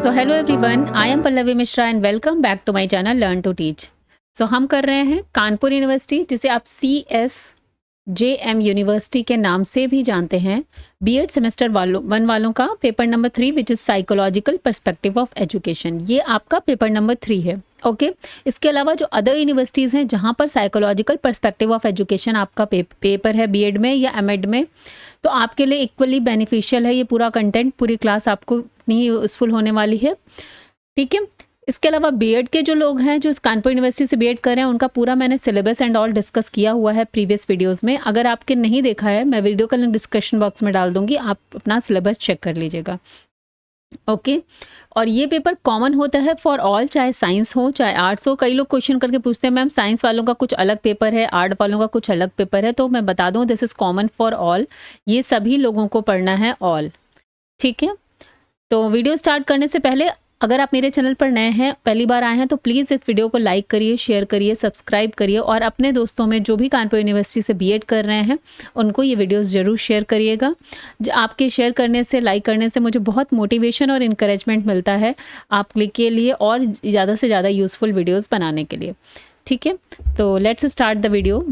So hello everyone, I am Pallavi Mishra and welcome back to my channel learn to teach. So हम कर रहे हैं Kanpur university, जिसे आप CSJM यूनिवर्सिटी के नाम से भी जानते हैं, बीएड सेमेस्टर वन वालों का paper number 3 which is psychological perspective of education. ये आपका पेपर नंबर 3 है। ओके इसके अलावा जो अदर यूनिवर्सिटीज़ हैं जहाँ पर साइकोलॉजिकल पर्सपेक्टिव ऑफ एजुकेशन आपका पेपर है बीएड में या एमएड में, तो आपके लिए इक्वली बेनिफिशियल है। ये पूरा कंटेंट, पूरी क्लास आपको इतनी यूज़फुल होने वाली है। ठीक है, इसके अलावा बीएड के जो लोग हैं जो इस कानपुर यूनिवर्सिटी से बीएड कर रहे हैं, उनका पूरा मैंने सिलेबस एंड ऑल डिस्कस किया हुआ है प्रीवियस वीडियोस में। अगर आपके नहीं देखा है, मैं वीडियो का लिंक डिस्क्रिप्शन बॉक्स में डाल दूंगी, आप अपना सिलेबस चेक कर लीजिएगा। ओके और ये पेपर कॉमन होता है फॉर ऑल, चाहे साइंस हो चाहे आर्ट्स हो। कई लोग क्वेश्चन करके पूछते हैं मैम साइंस वालों का कुछ अलग पेपर है, आर्ट वालों का कुछ अलग पेपर है, तो मैं बता दूं this is common for all. ये सभी लोगों को पढ़ना है ऑल। ठीक है, तो वीडियो स्टार्ट करने से पहले अगर आप मेरे चैनल पर नए हैं, पहली बार आए हैं, तो प्लीज़ इस वीडियो को लाइक करिए, शेयर करिए, सब्सक्राइब करिए और अपने दोस्तों में जो भी कानपुर यूनिवर्सिटी से बीएड कर रहे हैं उनको ये वीडियोस ज़रूर शेयर करिएगा। आपके शेयर करने से, लाइक करने से मुझे बहुत मोटिवेशन और इनकरेजमेंट मिलता है आपके लिए और ज़्यादा से ज़्यादा यूज़फुल वीडियोज़ बनाने के लिए। ठीक है, तो लेट्स स्टार्ट द वीडियो।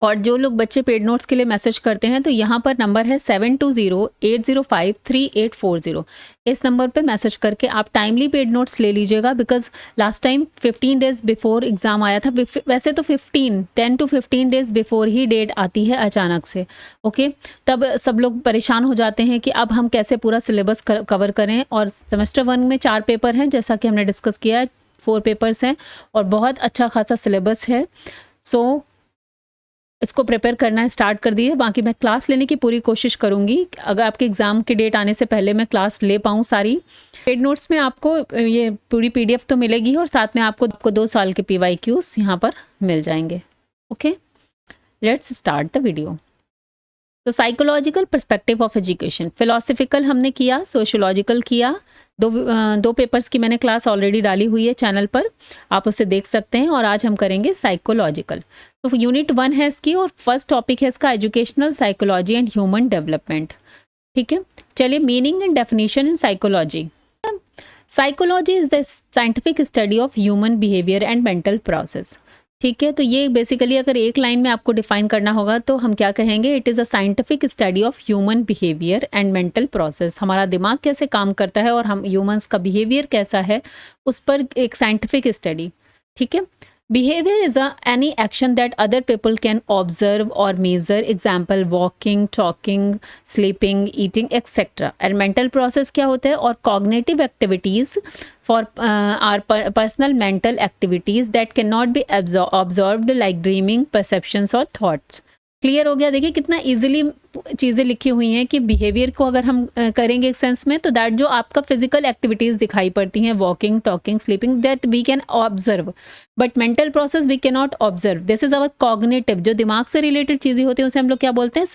और जो लोग बच्चे पेड नोट्स के लिए मैसेज करते हैं, तो यहाँ पर नंबर है 7208053840। इस नंबर पे मैसेज करके आप टाइमली पेड नोट्स ले लीजिएगा, because last time 15 days before exam आया था। वैसे तो 10 to 15 डेज बिफोर ही डेट आती है अचानक से। ओके तब सब लोग परेशान हो जाते हैं कि अब हम कैसे पूरा सिलेबस कवर करें। और सेमेस्टर 1 में 4 पेपर हैं, जैसा कि हमने डिस्कस किया है, 4 पेपर्स हैं और बहुत अच्छा खासा सिलेबस है। सो इसको प्रिपेयर करना स्टार्ट कर दिए। बाकी मैं क्लास लेने की पूरी कोशिश करूंगी, अगर आपके एग्ज़ाम के डेट आने से पहले मैं क्लास ले पाऊँ सारी। पेड नोट्स में आपको ये पूरी PDF तो मिलेगी और साथ में आपको 2 साल के PYQs यहाँ पर मिल जाएंगे। Okay let's start the video. तो psychological perspective of education, philosophical हमने किया, सोशियोलॉजिकल किया। दो पेपर्स की मैंने क्लास ऑलरेडी डाली हुई है चैनल पर, आप उसे देख सकते हैं। और आज हम करेंगे साइकोलॉजिकल। तो यूनिट 1 है इसकी और फर्स्ट टॉपिक है इसका educational psychology and human development. ठीक है, चलिए meaning and definition in psychology. Psychology is the scientific study of human behaviour and mental process. ठीक है, तो ये बेसिकली अगर एक लाइन में आपको डिफाइन करना होगा तो हम क्या कहेंगे, it is a scientific study of human behaviour and mental process. हमारा दिमाग कैसे काम करता है और हम ह्यूमंस का बिहेवियर कैसा है, उस पर एक साइंटिफिक स्टडी। ठीक है, behaviour is any action that other people can observe or measure, example walking, talking, sleeping, eating, etc. and mental process क्या होता है, और cognitive activities for our personal mental activities that cannot be observed like dreaming, perceptions or thoughts. Clear हो गया? देखिए कितना easily चीज़ें लिखी हुई हैं कि बिहेवियर को अगर हम करेंगे एक सेंस में, तो दैट जो आपका फिजिकल एक्टिविटीज़ दिखाई पड़ती हैं, walking, talking, sleeping, that we can observe, but mental process we can not observe. This is our cognitive, जो दिमाग से रिलेटेड चीज़ें होती हैं उसे हम लोग क्या बोलते हैं,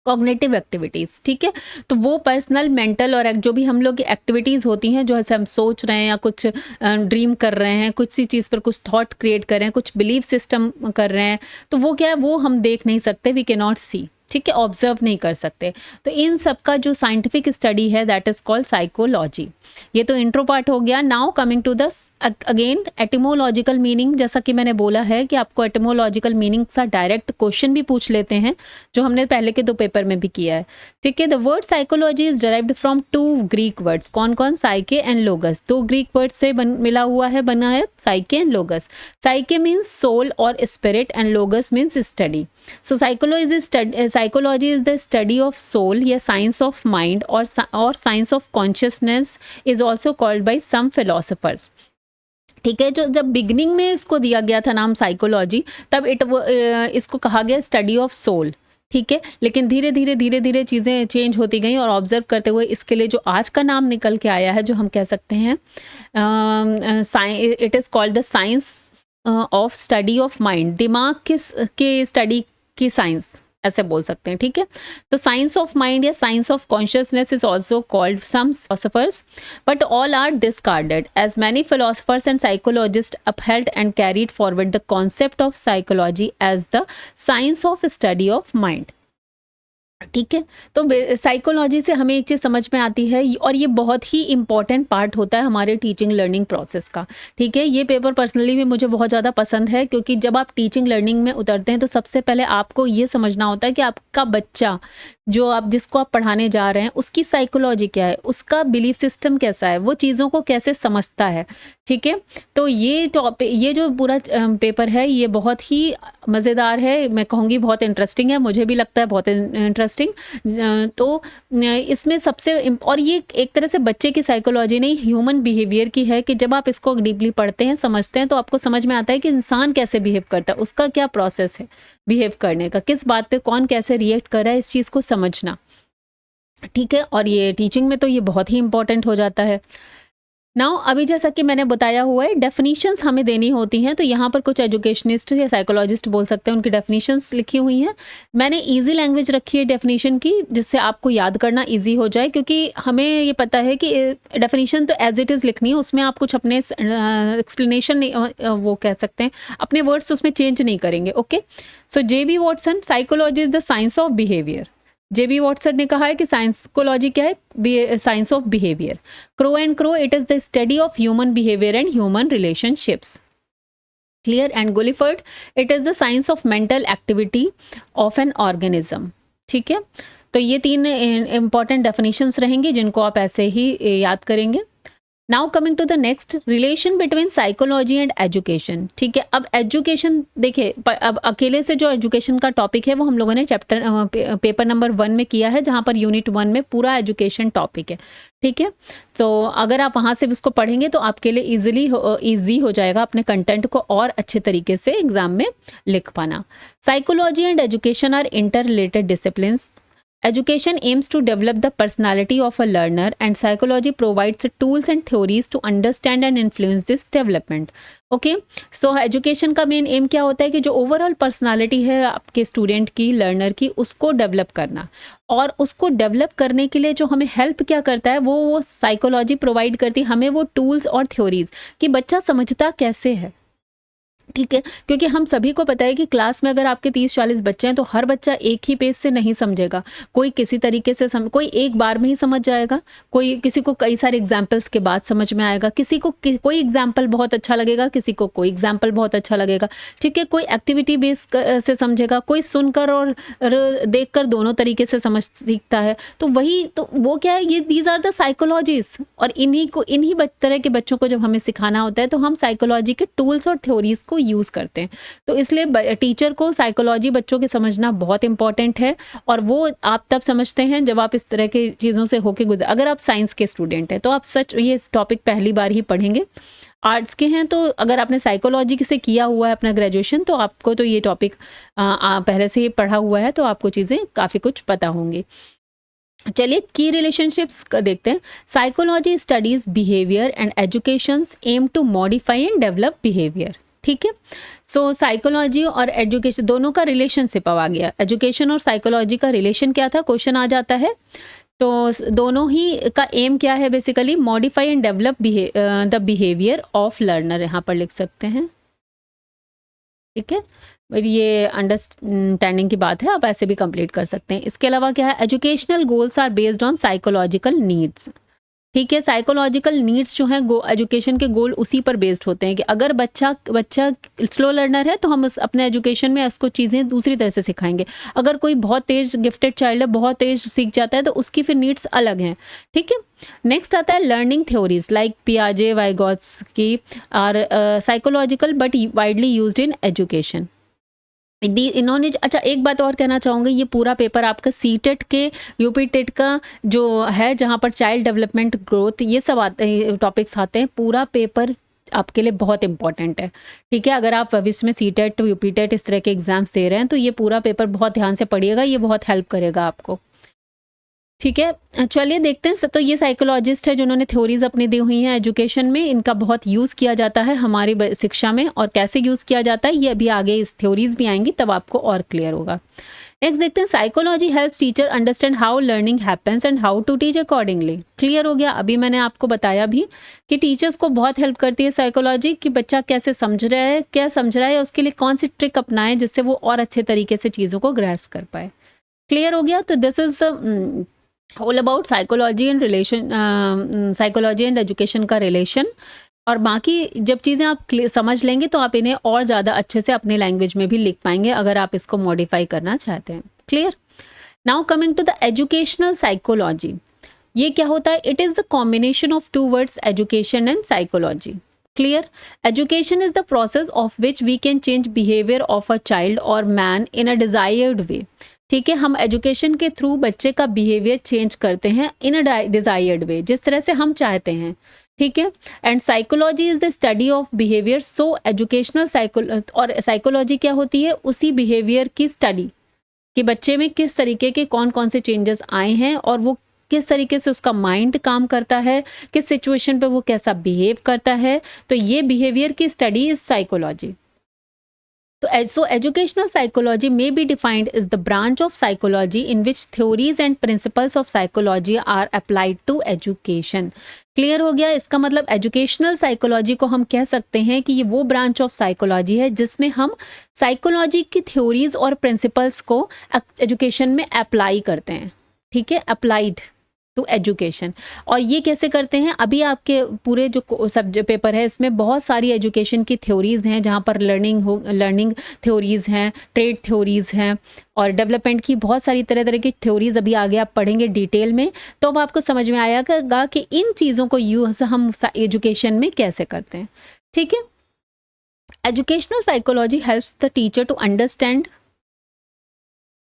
कॉग्निटिव एक्टिविटीज़। ठीक है, तो वो पर्सनल, मेंटल और जो भी हम लोग की एक्टिविटीज़ होती हैं, जो ऐसे हम सोच रहे हैं या कुछ ड्रीम कर रहे हैं, कुछ सी चीज़ पर कुछ थॉट क्रिएट कर रहे हैं, कुछ बिलीफ सिस्टम कर रहे हैं, तो वो क्या है, वो हम देख नहीं सकते, वी कैन नॉट सी। ठीक है, ऑब्जर्व नहीं कर सकते। तो इन सब का जो साइंटिफिक स्टडी है दैट इज कॉल्ड साइकोलॉजी। ये तो इंट्रो पार्ट हो गया। Now coming to the again etymological meaning. जैसा कि मैंने बोला है कि आपको एटिमोलॉजिकल मीनिंग सा डायरेक्ट क्वेश्चन भी पूछ लेते हैं, जो हमने पहले के 2 पेपर में भी किया है। ठीक है, the word psychology is derived from 2 Greek words. कौन कौन? Psyche and logos. 2 Greek word से मिला हुआ है, बना है psyche and logos. Psyche means soul और spirit and logos means study. So psychology is the study of soul या science of mind और science of consciousness is also called by some philosophers। ठीक है, जो जब बिगनिंग में इसको दिया गया था नाम साइकोलॉजी, तब इसको कहा गया स्टडी ऑफ सोल। ठीक है, लेकिन धीरे धीरे चीज़ें चेंज होती गई और ऑब्जर्व करते हुए इसके लिए जो आज का नाम निकल के आया है, जो हम कह सकते हैं it is called the science of study of mind. दिमाग के स्टडी की साइंस ऐसे बोल सकते हैं। ठीक है, तो साइंस ऑफ माइंड या science of consciousness is also called some philosophers, but all are discarded as many philosophers and psychologist upheld and carried forward the concept of psychology as the science of study of mind. ठीक है। तो psychology से हमें एक चीज़ समझ में आती है और ये बहुत ही इम्पॉर्टेंट पार्ट होता है हमारे टीचिंग लर्निंग प्रोसेस का। ठीक है, ये पेपर पर्सनली भी मुझे बहुत ज़्यादा पसंद है, क्योंकि जब आप टीचिंग लर्निंग में उतरते हैं तो सबसे पहले आपको ये समझना होता है कि आपका बच्चा जिसको आप पढ़ाने जा रहे हैं उसकी साइकोलॉजी क्या है, उसका बिलीफ सिस्टम कैसा है, वो चीज़ों को कैसे समझता है। ठीक है, तो ये जो पूरा पेपर है ये बहुत ही मज़ेदार है, मैं कहूँगी बहुत इंटरेस्टिंग है, मुझे भी लगता है बहुत इंटरेस्टिंग। तो इसमें और ये एक तरह से बच्चे की साइकोलॉजी नहीं, ह्यूमन बिहेवियर की है, कि जब आप इसको डीपली पढ़ते हैं, समझते हैं, तो आपको समझ में आता है कि इंसान कैसे बिहेव करता है, उसका क्या प्रोसेस है बिहेव करने का, किस बात पे कौन कैसे रिएक्ट कर रहा है, इस चीज़ को समझना। ठीक है, और ये टीचिंग में तो ये बहुत ही इंपॉर्टेंट हो जाता है। नाउ अभी जैसा कि मैंने बताया हुआ है, डेफिनेशंस हमें देनी होती हैं, तो यहाँ पर कुछ एजुकेशनिस्ट या साइकोलॉजिस्ट बोल सकते हैं, उनकी डेफिनेशंस लिखी हुई हैं। मैंने इजी लैंग्वेज रखी है डेफिनेशन की, जिससे आपको याद करना इजी हो जाए, क्योंकि हमें ये पता है कि डेफिनेशन तो एज इट इज़ लिखनी है, उसमें आप कुछ अपने एक्सप्लेनेशन वो कह सकते हैं, अपने वर्ड्स उसमें चेंज नहीं करेंगे। Okay, so J.B. Watson, psychology is the science of behaviour. J.B. Watson ने कहा है कि साइकोलॉजी क्या है, science of behaviour. Crow and Crow, it is the study of human behaviour and human relationships. Clear and Guilford, it is the science of mental activity of an organism. ठीक है, तो ये 3 इंपॉर्टेंट डेफिनेशंस रहेंगी जिनको आप ऐसे ही याद करेंगे। Now coming to the next, relation between psychology and education. ठीक है, अब एजुकेशन देखिए, अब अकेले से जो एजुकेशन का टॉपिक है वो हम लोगों ने पेपर नंबर 1 में किया है, जहाँ पर यूनिट 1 में पूरा एजुकेशन टॉपिक है। ठीक है, तो अगर आप वहाँ से उसको पढ़ेंगे तो आपके लिए ईजी हो जाएगा अपने कंटेंट को और अच्छे तरीके से एग्जाम में लिख पाना। Psychology and education are interrelated disciplines. Education aims to develop the personality of a learner, and psychology provides tools and theories to understand and influence this development. Okay, so education का main M क्या होता है कि जो overall personality है आपके student की, learner की, उसको डेवलप करना, और उसको डेवलप करने के लिए जो हमें हेल्प क्या करता है वो साइकोलॉजी प्रोवाइड करती है हमें, वो टूल्स और थ्योरीज कि बच्चा समझता कैसे है। ठीक है, क्योंकि हम सभी को पता है कि क्लास में अगर आपके 30-40 बच्चे हैं तो हर बच्चा एक ही पेज से नहीं समझेगा, कोई किसी तरीके से कोई एक बार में ही समझ जाएगा, कोई किसी को कई सारे एग्जाम्पल्स के बाद समझ में आएगा, किसी को कोई एग्जाम्पल बहुत अच्छा लगेगा, किसी को कोई एग्जाम्पल बहुत अच्छा लगेगा। ठीक है, कोई एक्टिविटी बेस से समझेगा, कोई सुनकर और देखकर दोनों तरीके से समझ सीखता है। तो वो क्या है, ये दीज आर द साइकोलॉजीज, और इन्हीं तरह के बच्चों को जब हमें सिखाना होता है तो हम साइकोलॉजी के टूल्स और थ्योरीज को यूज़ करते हैं। तो इसलिए टीचर को साइकोलॉजी बच्चों के समझना बहुत इंपॉर्टेंट है, और वो आप तब समझते हैं जब आप इस तरह की चीज़ों से होके अगर आप साइंस के स्टूडेंट हैं तो आप ये टॉपिक पहली बार ही पढ़ेंगे। आर्ट्स के हैं तो अगर आपने साइकोलॉजी से किया हुआ है अपना ग्रेजुएशन तो आपको तो ये टॉपिक पहले से ही पढ़ा हुआ है, तो आपको चीज़ें काफ़ी कुछ पता होंगी। चलिए की रिलेशनशिप्स का देखते हैं। Psychology studies behaviour and educations aim to modify and develop behaviour. ठीक है, सो साइकोलॉजी और एजुकेशन दोनों का रिलेशनशिप अब आ गया। एजुकेशन और साइकोलॉजी का रिलेशन क्या था, क्वेश्चन आ जाता है। तो दोनों ही का एम क्या है, basically modify and develop the behaviour of learner, यहाँ पर लिख सकते हैं। ठीक है, ये अंडरस्टैंडिंग की बात है, आप ऐसे भी कंप्लीट कर सकते हैं। इसके अलावा क्या है, educational goals are based on psychological needs. ठीक है, साइकोलॉजिकल नीड्स जो हैं एजुकेशन के गोल उसी पर बेस्ड होते हैं कि अगर बच्चा स्लो लर्नर है तो हम अपने एजुकेशन में उसको चीज़ें दूसरी तरह से सिखाएंगे। अगर कोई बहुत तेज गिफ्टेड चाइल्ड है, बहुत तेज सीख जाता है, तो उसकी फिर नीड्स अलग हैं। ठीक है, नेक्स्ट आता है लर्निंग थ्योरीज लाइक पियाजे, Vygotsky are psychological but widely used in education. इन्होंने अच्छा एक बात और कहना चाहूँगी, ये पूरा पेपर आपका सीटेट के यूपी टेट का जो है, जहाँ पर चाइल्ड डेवलपमेंट ग्रोथ ये सब टॉपिक्स आते हैं, पूरा पेपर आपके लिए बहुत इंपॉर्टेंट है। ठीक है, अगर आप भविष्य में सीटेट यूपी टेट इस तरह के एग्जाम्स दे रहे हैं तो ये पूरा पेपर बहुत ध्यान से पढ़िएगा, ये बहुत हेल्प करेगा आपको। ठीक है, चलिए देखते हैं। तो ये साइकोलॉजिस्ट है जिन्होंने थ्योरीज अपनी दी हुई हैं एजुकेशन में, इनका बहुत यूज़ किया जाता है हमारी शिक्षा में, और कैसे यूज़ किया जाता है ये अभी आगे इस थ्योरीज भी आएंगी तब आपको और क्लियर होगा। नेक्स्ट देखते हैं, psychology helps teacher understand how learning happens and how to teach accordingly. Clear हो गया, अभी मैंने आपको बताया भी कि टीचर्स को बहुत हेल्प करती है साइकोलॉजी, कि बच्चा कैसे समझ रहा है, क्या समझ रहा है, उसके लिए कौन सी ट्रिक अपनाएं जिससे वो और अच्छे तरीके से चीज़ों को ग्रैस्प कर पाए। क्लियर हो गया? तो this is all about psychology and relation, psychology and education का रिलेशन। और बाकी जब चीज़ें आप समझ लेंगे तो आप इन्हें और ज़्यादा अच्छे से अपने लैंग्वेज में भी लिख पाएंगे अगर आप इसको मॉडिफाई करना चाहते हैं। Clear? Now coming to the educational psychology. ये क्या होता है? It is the combination of two words, education and psychology. Clear? Education is the process of which we can change behaviour of a child और man in a desired way. ठीक है, हम education के through बच्चे का behaviour change करते हैं इन a desired वे, जिस तरह से हम चाहते हैं। ठीक है, and psychology is the study of behaviour. So educational और साइकोलॉजी क्या होती है? उसी बिहेवियर की स्टडी कि बच्चे में किस तरीके के कौन कौन से चेंजेस आए हैं और वो किस तरीके से उसका माइंड काम करता है, किस सिचुएशन पे वो कैसा बिहेव करता है। तो ये बिहेवियर की study is psychology. So educational psychology may be defined as the branch of psychology in which theories and principles of psychology are applied to education. Clear हो गया? इसका मतलब एजुकेशनल साइकोलॉजी को हम कह सकते हैं कि ये वो ब्रांच ऑफ साइकोलॉजी है जिसमें हम साइकोलॉजी की थ्योरीज और प्रिंसिपल्स को एजुकेशन में अप्लाई करते हैं। ठीक है, अप्लाइड टू एजुकेशन। और ये कैसे करते हैं? अभी आपके पूरे जो सब्जेक्ट पेपर है इसमें बहुत सारी एजुकेशन की थ्योरीज हैं, जहाँ पर लर्निंग थ्योरीज हैं, ट्रेड थ्योरीज हैं और डेवलपमेंट की बहुत सारी तरह तरह की थ्योरीज अभी आगे आप पढ़ेंगे डिटेल में। तो अब आपको समझ में आएगा कि इन चीज़ों को यूज हम एजुकेशन में कैसे करते हैं। ठीक है, educational psychology helps the teacher to understand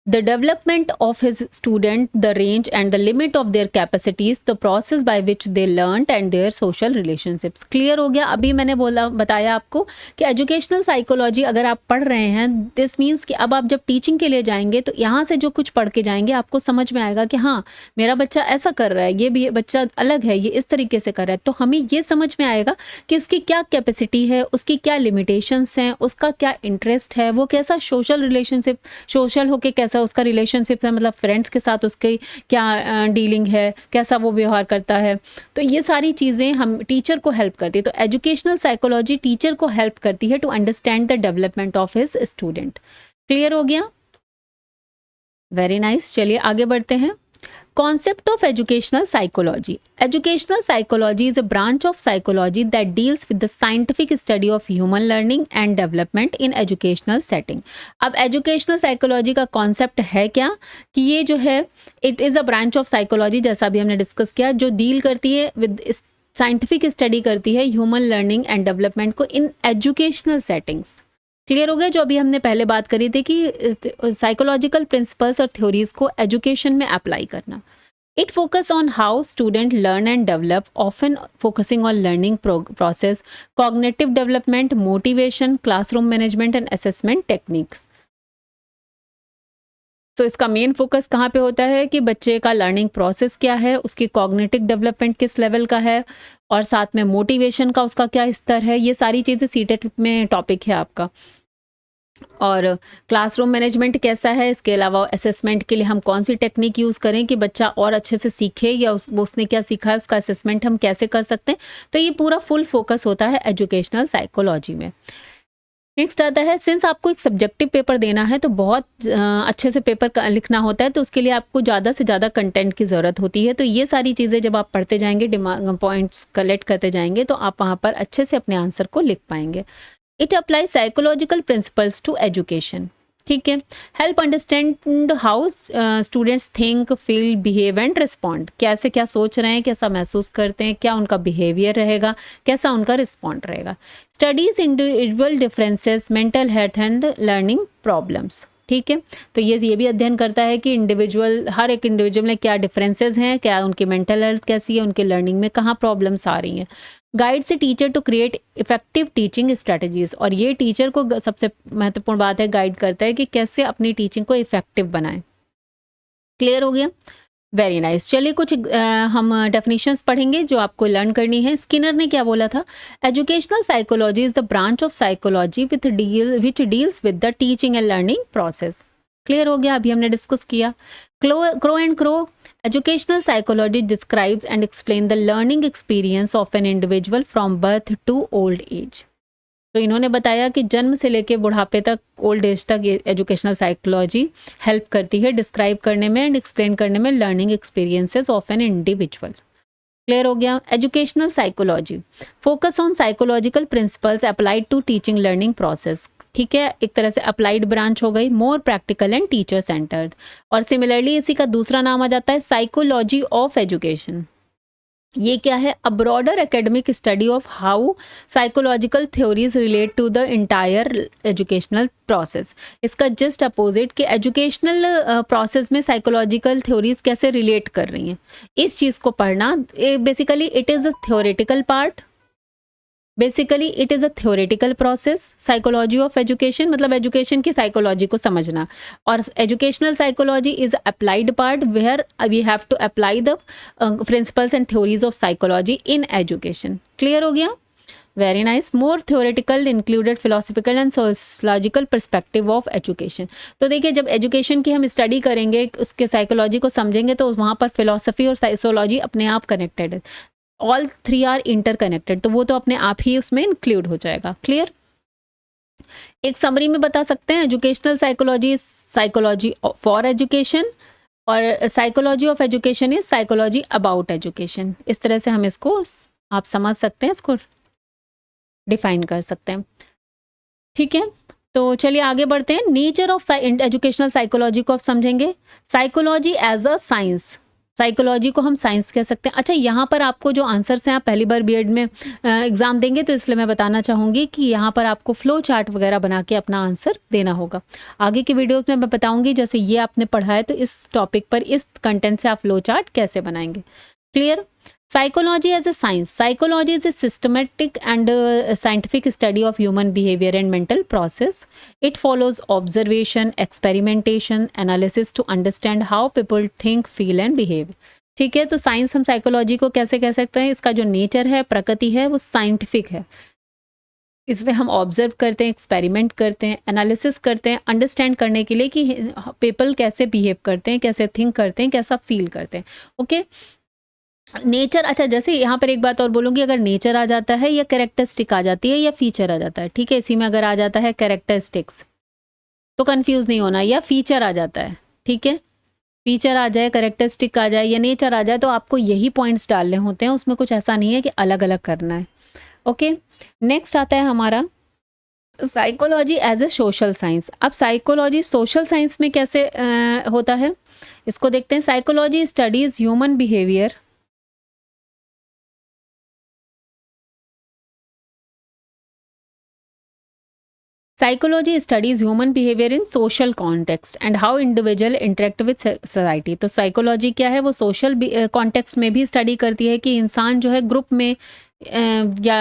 the development of his student, the range and the limit of their capacities, the process by which they learnt and their social relationships. Clear हो गया? अभी मैंने बताया आपको कि educational psychology अगर आप पढ़ रहे हैं, दिस मीन्स कि अब आप जब टीचिंग के लिए जाएंगे तो यहाँ से जो कुछ पढ़ के जाएंगे आपको समझ में आएगा कि हाँ मेरा बच्चा ऐसा कर रहा है, ये भी बच्चा अलग है, ये इस तरीके से कर रहा है। तो हमें ये समझ में आएगा कि उसकी क्या कैपेसिटी है, उसकी क्या लिमिटेशंस हैं, उसका क्या इंटरेस्ट है, वो कैसा सोशल रिलेशनशिप, सोशल होके कैसा उसका रिलेशनशिप है, मतलब फ्रेंड्स के साथ उसकी क्या डीलिंग है, कैसा वो व्यवहार करता है। तो ये सारी चीज़ें हम टीचर को हेल्प करती है। तो एजुकेशनल साइकोलॉजी टीचर को हेल्प करती है to understand the development of his student. Clear हो गया? Very nice. चलिए आगे बढ़ते हैं। Concept of educational psychology. Educational psychology is a branch of psychology that deals with the scientific study of human learning and development in educational setting. अब educational psychology का concept है क्या कि ये जो है it is a branch of psychology, जैसा भी हमने डिस्कस किया, जो डील करती है with साइंटिफिक स्टडी करती है ह्यूमन लर्निंग एंड डेवलपमेंट को इन एजुकेशनल सेटिंग्स। क्लियर हो गया? जो अभी हमने पहले बात करी थी कि साइकोलॉजिकल प्रिंसिपल्स और थ्योरीज को एजुकेशन में अप्लाई करना। It focus on how student learn and develop, often focusing on learning process, cognitive development, motivation, classroom management and assessment techniques. तो इसका मेन फोकस कहाँ पे होता है कि बच्चे का लर्निंग प्रोसेस क्या है, उसकी कॉग्निटिव डेवलपमेंट किस लेवल का है और साथ में मोटिवेशन का उसका क्या स्तर है। ये सारी चीज़ें सीटेट में टॉपिक है आपका। और क्लासरूम मैनेजमेंट कैसा है, इसके अलावा असेसमेंट के लिए हम कौन सी टेक्निक यूज़ करें कि बच्चा और अच्छे से सीखे, या उसने क्या सीखा है उसका असेसमेंट हम कैसे कर सकते हैं। तो ये पूरा फुल फोकस होता है एजुकेशनल साइकोलॉजी में। नेक्स्ट आता है, सिंस आपको एक सब्जेक्टिव पेपर देना है तो बहुत अच्छे से पेपर लिखना होता है, तो उसके लिए आपको ज़्यादा से ज़्यादा कंटेंट की ज़रूरत होती है। तो ये सारी चीज़ें जब आप पढ़ते जाएंगे, पॉइंट्स कलेक्ट करते जाएंगे, तो आप वहाँ पर अच्छे से अपने आंसर को लिख पाएंगे। It apply psychological principles to education. ठीक है, help understand how students think, feel, behave and respond. कैसे क्या सोच रहे हैं, कैसा महसूस करते हैं, क्या उनका बिहेवियर रहेगा, कैसा उनका रिस्पॉन्ड रहेगा। Studies individual differences, mental health and learning problems. ठीक है, तो ये भी अध्ययन करता है कि हर एक इंडिविजुअल में क्या डिफरेंसेस हैं, क्या उनकी मेंटल हेल्थ कैसी है, उनके लर्निंग में कहाँ प्रॉब्लम्स आ रही हैं। गाइड से teacher to create effective teaching strategies. और ये टीचर को सबसे महत्वपूर्ण बात है, गाइड करता है कि कैसे अपनी टीचिंग को इफेक्टिव बनाएं। क्लियर हो गया? Very nice. चलिए कुछ हम डेफिनेशंस पढ़ेंगे जो आपको लर्न करनी है। स्किनर ने क्या बोला था? Educational psychology is the branch of psychology which deals with the teaching and learning process. Clear हो गया? अभी हमने डिस्कस किया। Crow and crow, educational psychology describes and explains the learning experience of an individual from birth to old age. तो इन्होंने बताया कि जन्म से लेके बुढ़ापे तक, ओल्ड एज तक ये एजुकेशनल साइकोलॉजी हेल्प करती है डिस्क्राइब करने में एंड एक्सप्लेन करने में learning experiences of an individual. Clear हो गया। Educational psychology focus on psychological principles applied to teaching learning process. ठीक है, एक तरह से अप्लाइड ब्रांच हो गई, more practical and teacher centred. और सिमिलरली इसी का दूसरा नाम आ जाता है साइकोलॉजी ऑफ एजुकेशन। ये क्या है? A broader academic study of how psychological theories relate to the entire educational process. इसका जस्ट अपोजिट कि एजुकेशनल प्रोसेस में साइकोलॉजिकल थ्योरीज कैसे रिलेट कर रही हैं, इस चीज़ को पढ़ना। Basically it is a theoretical part, basically it is a theoretical process. Psychology of education मतलब एजुकेशन की साइकोलॉजी को समझना, और educational psychology is applied part where we have to apply the principles and theories of psychology in education. Clear हो गया? Very nice. More theoretical included philosophical and sociological perspective of education. तो देखिए, जब education की हम study करेंगे, उसके psychology को समझेंगे, तो वहाँ पर फिलोसफी और सोशोलॉजी अपने आप कनेक्टेड है। ऑल थ्री आर इंटरकनेक्टेड, तो वो तो अपने आप ही उसमें इंक्लूड हो जाएगा। क्लियर? एक समरी में बता सकते हैं, educational psychology psychology for education, और psychology of education is psychology about education. इस तरह से हम इसको, आप समझ सकते हैं, इसको डिफाइन कर सकते हैं। ठीक है, तो चलिए आगे बढ़ते हैं। नेचर ऑफ एजुकेशनल साइकोलॉजी को आप समझेंगे। Psychology as a science, psychology को हम साइंस कह सकते हैं। अच्छा, यहाँ पर आपको जो आंसर्स हैं, आप पहली बार बीएड में एग्जाम देंगे, तो इसलिए मैं बताना चाहूँगी कि यहाँ पर आपको फ्लो चार्ट वगैरह बना के अपना आंसर देना होगा। आगे की वीडियोस में मैं बताऊँगी, जैसे ये आपने पढ़ा है, तो इस टॉपिक पर, इस कंटेंट से आप फ्लो चार्ट कैसे बनाएंगे। Clear? Psychology as a science. Psychology is a systematic and scientific study of human behavior and mental process. It follows observation, experimentation, analysis to understand how people think, feel and behave. ठीक है, तो science हम psychology को कैसे कह सकते हैं? इसका जो नेचर है, प्रकृति है, वो साइंटिफिक है। इसमें हम ऑब्जर्व करते हैं, एक्सपेरिमेंट करते हैं, एनालिसिस करते हैं, अंडरस्टैंड करने के लिए कि पीपल कैसे बिहेव करते हैं, कैसे थिंक करते हैं, कैसा फील करते हैं। Okay, nature. अच्छा, जैसे यहाँ पर एक बात और बोलूँगी, अगर नेचर आ जाता है या कैरेक्टरिस्टिक आ जाती है या फीचर आ जाता है, ठीक है, इसी में अगर आ जाता है कैरेक्टरिस्टिक्स तो कंफ्यूज नहीं होना, या फीचर आ जाता है, ठीक है, फीचर आ जाए, कैरेक्टरिस्टिक आ जाए या नेचर आ जाए, तो आपको यही पॉइंट्स डालने होते हैं, उसमें कुछ ऐसा नहीं है कि अलग अलग करना है। ओके, नेक्स्ट आता है हमारा psychology as a social science. अब साइकोलॉजी सोशल साइंस में कैसे होता है, इसको देखते हैं। Psychology studies human behaviour, psychology studies human behaviour in social context and how individual interact with society. तो साइकोलॉजी क्या है, वो सोशल कॉन्टेक्स्ट में भी स्टडी करती है कि इंसान जो है ग्रुप में या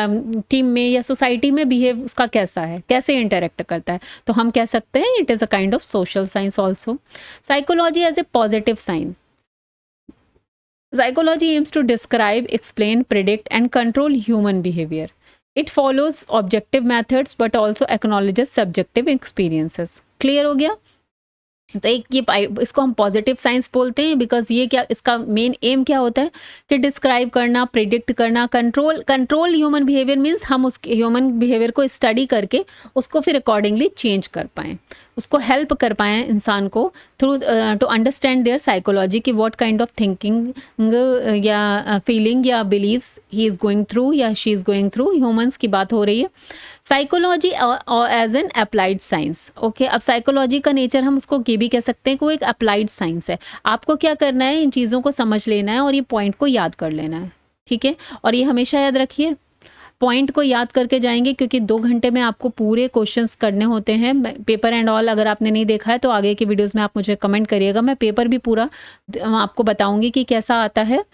टीम में या सोसाइटी में बिहेव उसका कैसा है, कैसे इंटरेक्ट करता है। तो हम कह सकते हैं it is a kind of social science also. Psychology as a positive science. Psychology aims to describe, explain, predict, and control human behavior. It follows objective methods but also acknowledges subjective experiences. Clear हो गया? तो एक ये इसको हम positive science बोलते हैं, because ये क्या, इसका मेन एम क्या होता है कि डिस्क्राइब करना, प्रिडिक्ट करना, कंट्रोल ह्यूमन बिहेवियर मीन्स हम उसके ह्यूमन बिहेवियर को स्टडी करके उसको फिर अकॉर्डिंगली चेंज कर पाएँ, उसको हेल्प कर पाएँ इंसान को through to understand their psychology की व्हाट काइंड ऑफ थिंकिंग या फीलिंग या believes he is going through या she is going through. Humans की बात हो रही है। Psychology as an applied science. Okay, अब साइकोलॉजी का नेचर हम उसको ये भी कह सकते हैं कि वो एक अप्लाइड साइंस है। आपको क्या करना है, इन चीज़ों को समझ लेना है और ये पॉइंट को याद कर लेना है, ठीक है। और ये हमेशा याद रखिए, पॉइंट को याद करके जाएंगे, क्योंकि 2 घंटे में आपको पूरे क्वेश्चंस करने होते हैं, पेपर एंड ऑल। अगर आपने नहीं देखा है तो आगे की वीडियोस में आप मुझे कमेंट करिएगा, मैं पेपर भी पूरा आपको बताऊंगी कि कैसा आता है।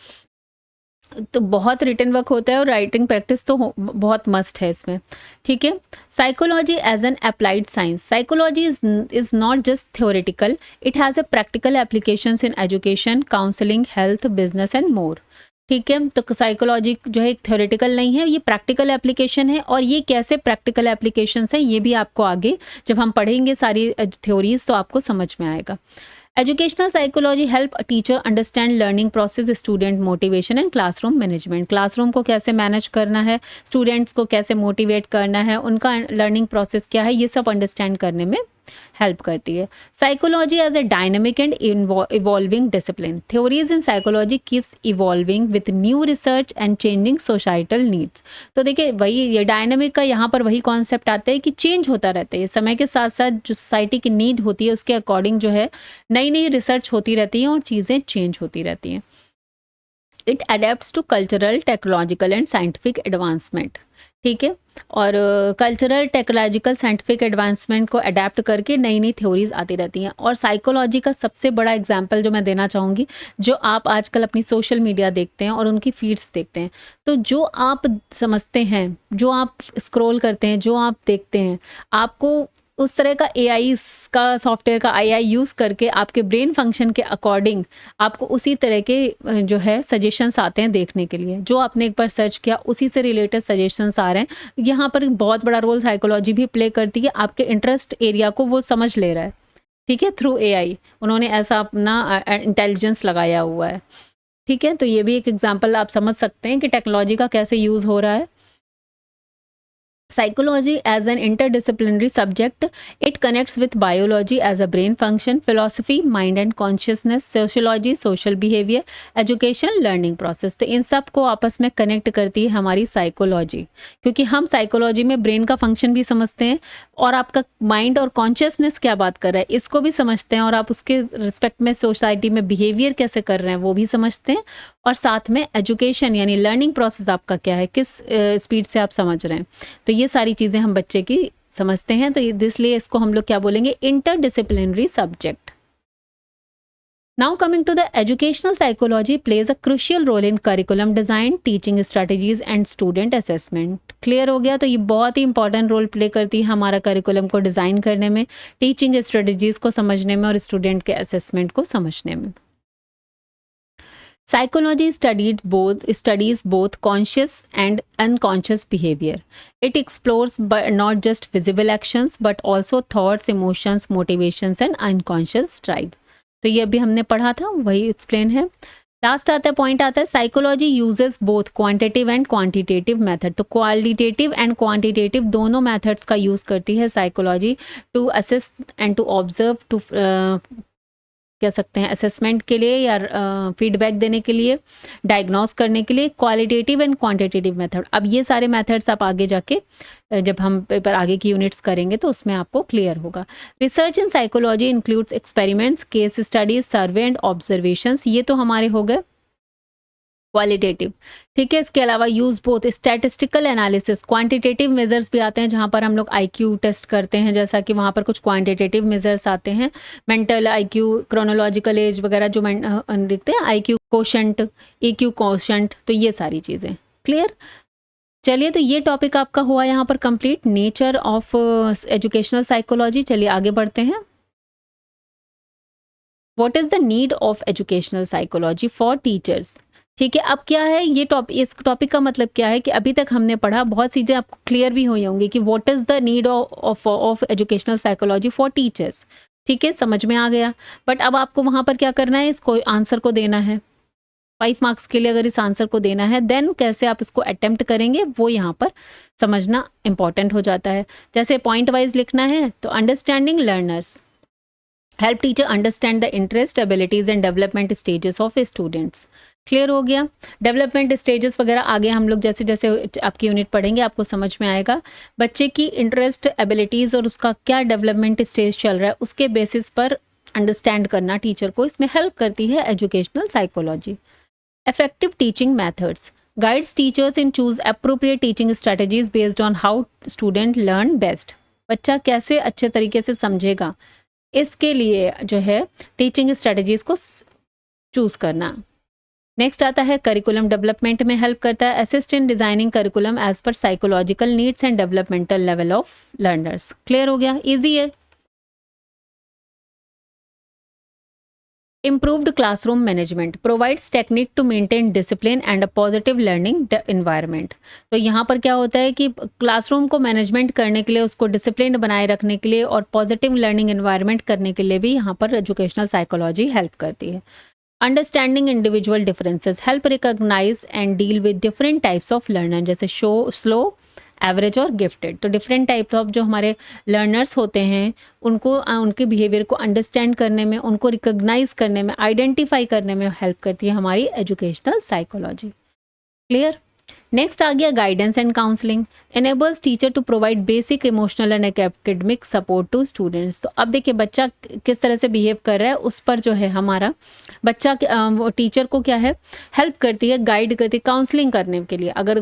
तो बहुत रिटन वर्क होता है और राइटिंग प्रैक्टिस तो बहुत मस्ट है इसमें, ठीक है। Psychology as an applied science. Psychology is not just theoretical, it has a practical applications in education, counselling, health, business and more, ठीक है। तो साइकोलॉजी जो है थ्योरेटिकल नहीं है, ये प्रैक्टिकल एप्लीकेशन है। और ये कैसे प्रैक्टिकल एप्लीकेशंस है, ये भी आपको आगे जब हम पढ़ेंगे सारी थ्योरीज तो आपको समझ में आएगा। Educational psychology help teacher understand learning process, student motivation and classroom management. Classroom को कैसे मैनेज करना है, स्टूडेंट्स को कैसे मोटिवेट करना है, उनका लर्निंग प्रोसेस क्या है, ये सब अंडरस्टैंड करने में हेल्प करती है। Psychology as a dynamic and evolving discipline, theories in psychology keeps evolving with new research and changing societal needs. तो देखिए वही ये डायनेमिक का यहाँ पर वही कॉन्सेप्ट आता है कि चेंज होता रहता है, समय के साथ साथ जो सोसाइटी की नीड होती है उसके अकॉर्डिंग जो है नई नई रिसर्च होती रहती है और चीज़ें चेंज होती रहती हैं। It adapts to cultural, technological and scientific advancement, ठीक है। और कल्चरल, टेक्नोलॉजिकल, साइंटिफिक एडवांसमेंट को अडेप्ट करके नई नई थ्योरीज आती रहती हैं। और साइकोलॉजी का सबसे बड़ा एग्जांपल जो मैं देना चाहूँगी, जो आप आजकल अपनी सोशल मीडिया देखते हैं और उनकी फीड्स देखते हैं, तो जो आप समझते हैं, जो आप स्क्रॉल करते हैं, जो आप देखते हैं, आपको उस तरह का एआई का सॉफ्टवेयर का एआई यूज़ करके आपके ब्रेन फंक्शन के अकॉर्डिंग आपको उसी तरह के जो है सजेशंस आते हैं देखने के लिए। जो आपने एक बार सर्च किया उसी से रिलेटेड सजेशंस आ रहे हैं। यहाँ पर बहुत बड़ा रोल साइकोलॉजी भी प्ले करती है, आपके इंटरेस्ट एरिया को वो समझ ले रहा है, ठीक है, थ्रू एआई। उन्होंने ऐसा अपना इंटेलिजेंस लगाया हुआ है, ठीक है। तो ये भी एक एग्जाम्पल आप समझ सकते हैं कि टेक्नोलॉजी का कैसे यूज़ हो रहा है। Psychology as an interdisciplinary subject, it connects with biology as a brain function, philosophy, mind and consciousness, sociology, social behavior, education, learning process। तो इन सब को आपस में कनेक्ट करती है हमारी साइकोलॉजी, क्योंकि हम साइकोलॉजी में ब्रेन का फंक्शन भी समझते हैं और आपका माइंड और कॉन्शियसनेस क्या बात कर रहा है इसको भी समझते हैं, और आप उसके रिस्पेक्ट में सोसाइटी में बिहेवियर कैसे कर रहे हैं वो भी समझते हैं, और साथ में एजुकेशन यानी लर्निंग प्रोसेस आपका क्या है, किस स्पीड से आप समझ रहे हैं। तो ये सारी चीज़ें हम बच्चे की समझते हैं, तो इसलिए इसको हम लोग क्या बोलेंगे, interdisciplinary subject. Now coming to the educational psychology plays a crucial role in curriculum design, teaching strategies and student assessment. Clear हो गया। तो ये बहुत ही इंपॉर्टेंट रोल प्ले करती है हमारा करिकुलम को डिज़ाइन करने में, टीचिंग स्ट्रेटजीज को समझने में और स्टूडेंट के असेसमेंट को समझने में। Psychology studies both conscious and unconscious behavior. It explores not just visible actions but also thoughts, emotions, motivations and unconscious drive. तो ये अभी हमने पढ़ा था, वही एक्सप्लेन है। लास्ट आता है पॉइंट आता है, psychology uses both quantitative and quantitative method. तो क्वालिटेटिव एंड क्वांटिटेटिव दोनों मेथड्स का यूज़ करती है psychology to assess and to observe, to कह सकते हैं असेसमेंट के लिए या फीडबैक देने के लिए, डायग्नोस करने के लिए, क्वालिटेटिव एंड क्वांटिटेटिव मेथड। अब ये सारे मेथड्स आप आगे जाके जब हम पेपर आगे की यूनिट्स करेंगे तो उसमें आपको क्लियर होगा। Research in psychology includes experiments, case studies, survey and observations. ये तो हमारे हो गए क्वालिटेटिव, ठीक है। इसके अलावा use both statistical analysis, quantitative measures भी आते हैं जहाँ पर हम लोग आईक्यू टेस्ट करते हैं, जैसा कि वहाँ पर कुछ क्वांटिटेटिव मेजर्स आते हैं, मेंटल आईक्यू, क्रोनोलॉजिकल एज वगैरह जो दिखते हैं, आईक्यू कोशेंट, ईक्यू कोशेंट, तो ये सारी चीज़ें क्लियर। चलिए, तो ये टॉपिक आपका हुआ यहाँ पर complete, nature of educational psychology. चलिए आगे बढ़ते हैं। What is the need of educational psychology for teachers, ठीक है। अब क्या है ये इस टॉपिक का मतलब क्या है कि अभी तक हमने पढ़ा, बहुत चीज़ें आपको क्लियर भी हुई होंगी कि what is the need of educational psychology for teachers, ठीक है, समझ में आ गया। बट अब आपको वहाँ पर क्या करना है, इसको आंसर को देना है 5 मार्क्स के लिए। अगर इस आंसर को देना है देन कैसे आप इसको अटेम्प्ट करेंगे वो यहाँ पर समझना इंपॉर्टेंट हो जाता है। जैसे पॉइंट वाइज लिखना है तो understanding learners, help teacher understand the interest, abilities and development stages of students. Clear हो गया। डेवलपमेंट स्टेजेस वगैरह आगे हम लोग जैसे जैसे आपकी यूनिट पढ़ेंगे आपको समझ में आएगा। बच्चे की इंटरेस्ट, एबिलिटीज़ और उसका क्या डेवलपमेंट स्टेज चल रहा है उसके बेसिस पर अंडरस्टैंड करना टीचर को इसमें हेल्प करती है educational psychology. Effective teaching methods guides teachers in choose appropriate teaching strategies based on how student learn best. बच्चा कैसे अच्छे तरीके से समझेगा, इसके लिए जो है टीचिंग स्ट्रैटेजीज को चूज करना। नेक्स्ट आता है करिकुलम डेवलपमेंट में हेल्प करता है, assist in designing curriculum as per psychological needs and developmental level of learners. Clear हो गया, इजी है। Improved classroom management provides technique to maintain discipline and a positive learning environment. तो यहाँ पर क्या होता है कि क्लासरूम को मैनेजमेंट करने के लिए, उसको डिसिप्लिन बनाए रखने के लिए और पॉजिटिव लर्निंग एनवायरनमेंट करने के लिए भी यहाँ पर एजुकेशनल साइकोलॉजी हेल्प करती है. Understanding individual differences help recognise and deal with different types of learner, जैसे स्लो, एवरेज और गिफ्टेड. तो डिफरेंट टाइप्स ऑफ जो हमारे लर्नर्स होते हैं उनको उनके बिहेवियर को अंडरस्टैंड करने में, उनको रिकॉग्नाइज करने में, आइडेंटिफाई करने में हेल्प करती है हमारी एजुकेशनल साइकोलॉजी. क्लियर. नेक्स्ट आ गया guidance and counselling. Enables teacher to provide basic emotional and academic support to students. तो अब देखिए बच्चा किस तरह से बिहेव कर रहा है उस पर जो है हमारा बच्चा टीचर को क्या है हेल्प करती है, गाइड करती है काउंसलिंग करने के लिए. अगर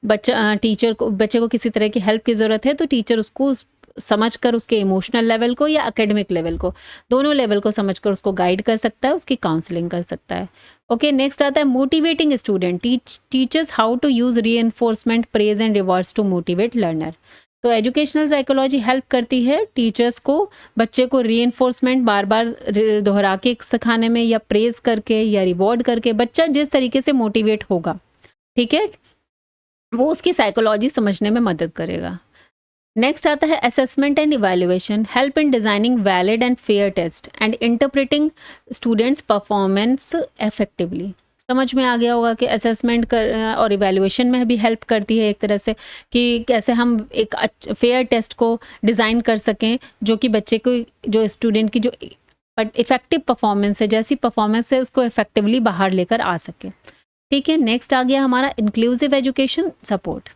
बच्चे को किसी तरह की हेल्प की ज़रूरत है तो टीचर उसको समझकर उसके इमोशनल लेवल को या एकेडमिक लेवल को, दोनों लेवल को समझकर उसको गाइड कर सकता है, उसकी काउंसलिंग कर सकता है. ओके, नेक्स्ट आता है motivating student. Teachers how to use reinforcement, praise and rewards to motivate learner. तो एजुकेशनल साइकोलॉजी हेल्प करती है टीचर्स को बच्चे को रीइंफोर्समेंट बार बार दोहरा के सिखाने में, या प्रेज करके या रिवॉर्ड करके. बच्चा जिस तरीके से मोटिवेट होगा, ठीक है, वो उसकी साइकोलॉजी समझने में मदद करेगा. नेक्स्ट आता है assessment and evaluation. Help in designing valid and fair test and interpreting students performance effectively. समझ में आ गया होगा कि असेसमेंट कर और इवैल्यूएशन में भी हेल्प करती है एक तरह से, कि कैसे हम एक फेयर टेस्ट को डिज़ाइन कर सकें जो कि बच्चे को, जो स्टूडेंट की जो इफेक्टिव परफॉर्मेंस है, जैसी परफॉर्मेंस है उसको इफेक्टिवली बाहर लेकर आ सके. ठीक है. नेक्स्ट आ गया हमारा inclusive education support.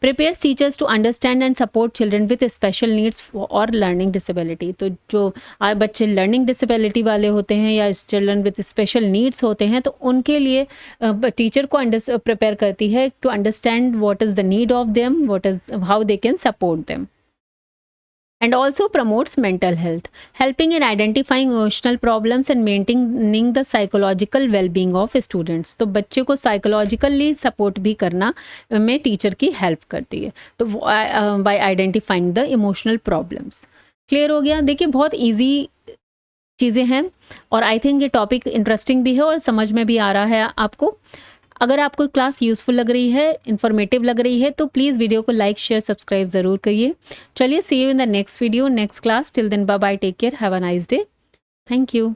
prepares teachers to understand and support children with special needs और learning disability. तो जो बच्चे learning disability वाले होते हैं या children with special needs होते हैं, तो उनके लिए टीचर को prepare करती है to understand what is the need of them, how they can support them. And also promotes mental health, helping in identifying emotional problems and maintaining the psychological well-being of students. तो बच्चे को psychologically support भी करना में teacher की help करती है, तो by identifying the emotional problems. Clear हो गया. देखिए बहुत ईजी चीज़ें हैं और आई थिंक ये टॉपिक इंटरेस्टिंग भी है और समझ में भी आ रहा है आपको. अगर आपको क्लास यूज़फुल लग रही है, इन्फॉर्मेटिव लग रही है, तो प्लीज़ वीडियो को लाइक शेयर सब्सक्राइब ज़रूर करिए. चलिए, see you in the next video, next class. Till then bye bye, take care, have a nice day. Thank you.